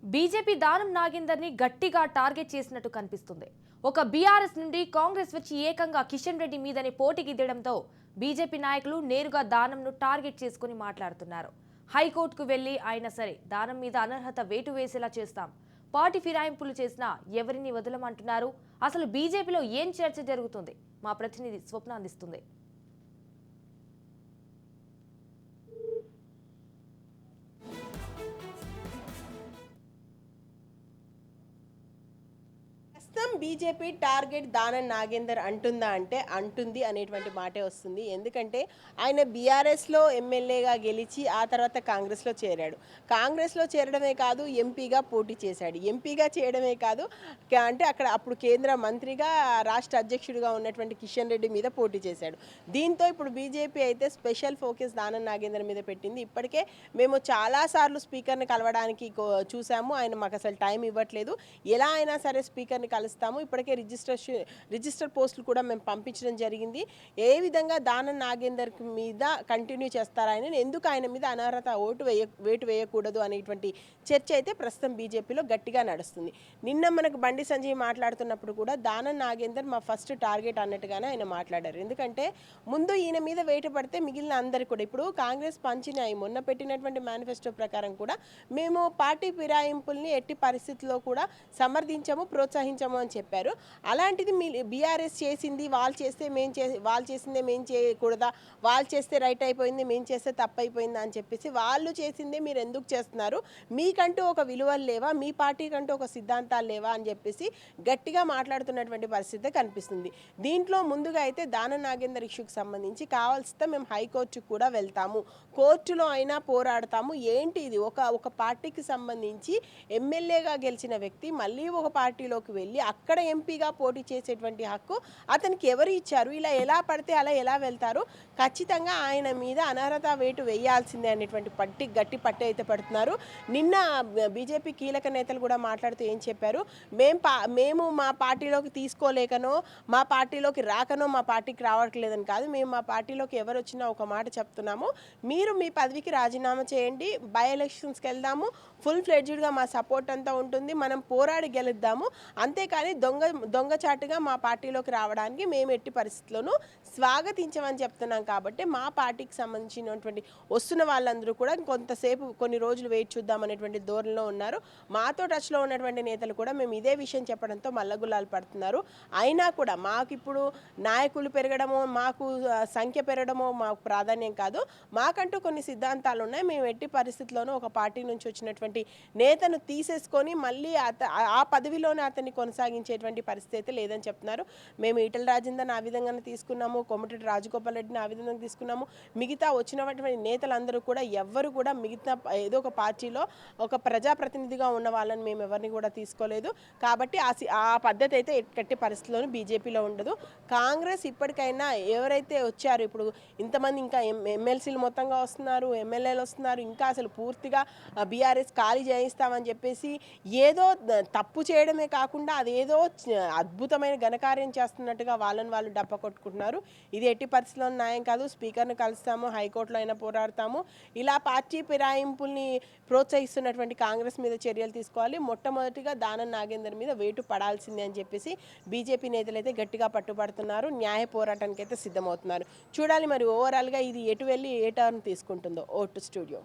BJP దానం నాగేందర్ని గట్టిగా target చేసినట్టు కనిపిస్తుంది. ఒక బీఆర్ఎస్ నుండి కాంగ్రెస్ వచ్చి ఏకంగా కిషన్ రెడ్డి మీదనే పోటీకి దిగడంతో బీజేపీ నాయకులు నేరుగా దానంను టార్గెట్ చేసుకుని మాట్లాడుతున్నారు. హైకోర్టుకు వెళ్లి అయినా సరే దానం మీద అనర్హత వేటు వేసేలా చేస్తాం, పార్టీ ఫిరాయింపులు చేసినా ఎవరిని వదలమంటున్నారు. అసలు బీజేపీలో ఏం చర్చ జరుగుతుంది? మా ప్రతినిధి స్వప్న అందిస్తుంది. ప్రస్తుతం బీజేపీ టార్గెట్ దానం నాగేందర్ అంటుందా అంటే అంటుంది అనేటువంటి మాటే వస్తుంది. ఎందుకంటే ఆయన బీఆర్ఎస్లో ఎమ్మెల్యేగా గెలిచి ఆ తర్వాత కాంగ్రెస్లో చేరాడు. కాంగ్రెస్లో చేరడమే కాదు, ఎంపీగా పోటీ చేశాడు. ఎంపీగా చేయడమే కాదు, అంటే అక్కడ అప్పుడు కేంద్ర మంత్రిగా రాష్ట్ర అధ్యక్షుడిగా ఉన్నటువంటి కిషన్ రెడ్డి మీద పోటీ చేశాడు. దీంతో ఇప్పుడు బీజేపీ అయితే స్పెషల్ ఫోకస్ దానం నాగేందర్ మీద పెట్టింది. ఇప్పటికే మేము చాలాసార్లు స్పీకర్ని కలవడానికి చూసాము, ఆయన మాకు అసలు టైం ఇవ్వట్లేదు, ఎలా అయినా సరే స్పీకర్ని కలుస్తాము, ఇప్పటికే రిజిస్టర్ పోస్టులు కూడా మేము పంపించడం జరిగింది, ఏ విధంగా దానం నాగేందర్ మీద కంటిన్యూ చేస్తారని, ఎందుకు ఆయన మీద అనర్హత వేటు వేయకూడదు అనేటువంటి చర్చ అయితే ప్రస్తుతం బీజేపీలో గట్టిగా నడుస్తుంది. నిన్న మనకు బండి సంజయ్ మాట్లాడుతున్నప్పుడు కూడా దానం నాగేందర్ మా ఫస్ట్ టార్గెట్ అన్నట్టుగానే ఆయన మాట్లాడారు. ఎందుకంటే ముందు ఈయన మీద వేటు పడితే మిగిలిన అందరు కూడా, ఇప్పుడు కాంగ్రెస్ పంచినాయి మొన్న పెట్టినటువంటి మేనిఫెస్టో ప్రకారం కూడా మేము పార్టీ ఫిరాయింపుల్ని ఎట్టి పరిస్థితుల్లో కూడా సమర్థించము, ప్రోత్సహించము అని చెప్పారు. అలాంటిది మీ బీఆర్ఎస్ చేసింది వాళ్ళు చేస్తే వాళ్ళు చేసిందే మేము చేయకూడదా, వాళ్ళు చేస్తే రైట్ అయిపోయింది మేము చేస్తే తప్పు అయిపోయిందా అని చెప్పేసి వాళ్ళు చేసిందే మీరు ఎందుకు చేస్తున్నారు, మీకంటూ ఒక విలువలు లేవా, మీ పార్టీకంటూ ఒక సిద్ధాంతాలు లేవా అని చెప్పేసి గట్టిగా మాట్లాడుతున్నటువంటి పరిస్థితి కనిపిస్తుంది. దీంట్లో ముందుగా అయితే దానం నాగేందర్ ఇష్యూకి సంబంధించి కావాల్సితే మేము హైకోర్టుకు కూడా వెళ్తాము, కోర్టులో అయినా పోరాడతాము, ఏంటి ఇది ఒక పార్టీకి సంబంధించి ఎమ్మెల్యేగా గెలిచిన వ్యక్తి మళ్ళీ ఒక పార్టీలోకి వెళ్ళి అక్కడ ఎంపీగా పోటీ చేసేటువంటి హక్కు అతనికి ఎవరు ఇచ్చారు, ఇలా ఎలా పడితే అలా ఎలా వెళ్తారు, ఖచ్చితంగా ఆయన మీద అనర్హత వేటు వేయాల్సిందే అనేటువంటి గట్టి పట్టు అయితే పడుతున్నారు. నిన్న బీజేపీ కీలక నేతలు కూడా మాట్లాడుతూ ఏం చెప్పారు, మేము మా పార్టీలోకి తీసుకోలేకనో మా పార్టీలోకి రాకనో మా పార్టీకి రావట్లేదని కాదు, మేము మా పార్టీలోకి ఎవరు వచ్చినా ఒక మాట చెప్తున్నాము, మీరు మీ పదవికి రాజీనామా చేయండి, బై ఎలక్షన్స్కి వెళ్దాము, ఫుల్ ఫ్లెడ్జ్డ్గా మా సపోర్ట్ అంతా ఉంటుంది, మనం పోరాడి గెలుద్దాము, అంతేకాని దొంగచాటుగా మా పార్టీలోకి రావడానికి మేము ఎట్టి పరిస్థితుల్లోనూ స్వాగతించమని చెప్తున్నాం. కాబట్టి మా పార్టీకి సంబంధించినటువంటి వస్తున్న వాళ్ళందరూ కూడా కొంతసేపు కొన్ని రోజులు వెయిట్ చూద్దాం అనేటువంటి ధోరణిలో ఉన్నారు. మాతో టచ్లో ఉన్నటువంటి నేతలు కూడా మేము ఇదే విషయం చెప్పడంతో మల్లగుల్లాలు పడుతున్నారు. అయినా కూడా మాకు ఇప్పుడు నాయకులు పెరగడమో మాకు సంఖ్య పెరగడమో మాకు ప్రాధాన్యం కాదు, మాకంటూ కొన్ని సిద్ధాంతాలు ఉన్నాయి, మేము ఎట్టి పరిస్థితుల్లోనూ ఒక పార్టీ నుంచి వచ్చినటువంటి నేతను తీసేసుకొని మళ్ళీ ఆ పదవిలోనే అతన్ని కొనసాగించేటువంటి పరిస్థితి లేదని చెప్తున్నారు. మేము ఈటల రాజేందర్ని ఆ విధంగానే తీసుకున్నాము, కోమటిరెడ్డి రాజగోపాల్ రెడ్డిని ఆ విధంగా తీసుకున్నాము, మిగతా వచ్చినటువంటి నేతలందరూ కూడా ఎవ్వరు కూడా మిగతా ఏదో ఒక పార్టీలో ఒక ప్రజాప్రతినిధిగా ఉన్న వాళ్ళని మేము ఎవరిని కూడా తీసుకోలేదు. కాబట్టి ఆ పద్ధతి అయితే ఎట్టి పరిస్థితుల్లోనూ బీజేపీలో ఉండదు. కాంగ్రెస్ ఇప్పటికైనా ఎవరైతే వచ్చారు, ఇప్పుడు ఇంతమంది ఇంకా ఎమ్మెల్సీలు మొత్తంగా వస్తున్నారు, ఎమ్మెల్యేలు వస్తున్నారు, ఇంకా అసలు పూర్తిగా బీఆర్ఎస్ ఖాళీ చేయిస్తామని చెప్పేసి ఏదో తప్పు చేయడమే కాకుండా అదేదో అద్భుతమైన ఘనకార్యం చేస్తున్నట్టుగా వాళ్ళని వాళ్ళు డప్ప కొట్టుకుంటున్నారు. ఇది ఎట్టి పరిస్థితుల్లో న్యాయం కాదు, స్పీకర్ని కలుస్తాము, హైకోర్టులో అయినా పోరాడతాము, ఇలా పార్టీ ఫిరాయింపుల్ని ప్రోత్సహిస్తున్నటువంటి కాంగ్రెస్ మీద చర్యలు తీసుకోవాలి, మొట్టమొదటిగా దానం నాగేందర్ మీద వేటు పడాల్సిందే అని చెప్పేసి బీజేపీ నేతలు అయితే గట్టిగా పట్టుబడుతున్నారు, న్యాయ పోరాటానికి అయితే సిద్ధమవుతున్నారు. చూడాలి మరి ఓవరాల్గా ఇది ఎటు వెళ్ళి ఏ టర్న్ తీసుకుంటుందో. Vote studio.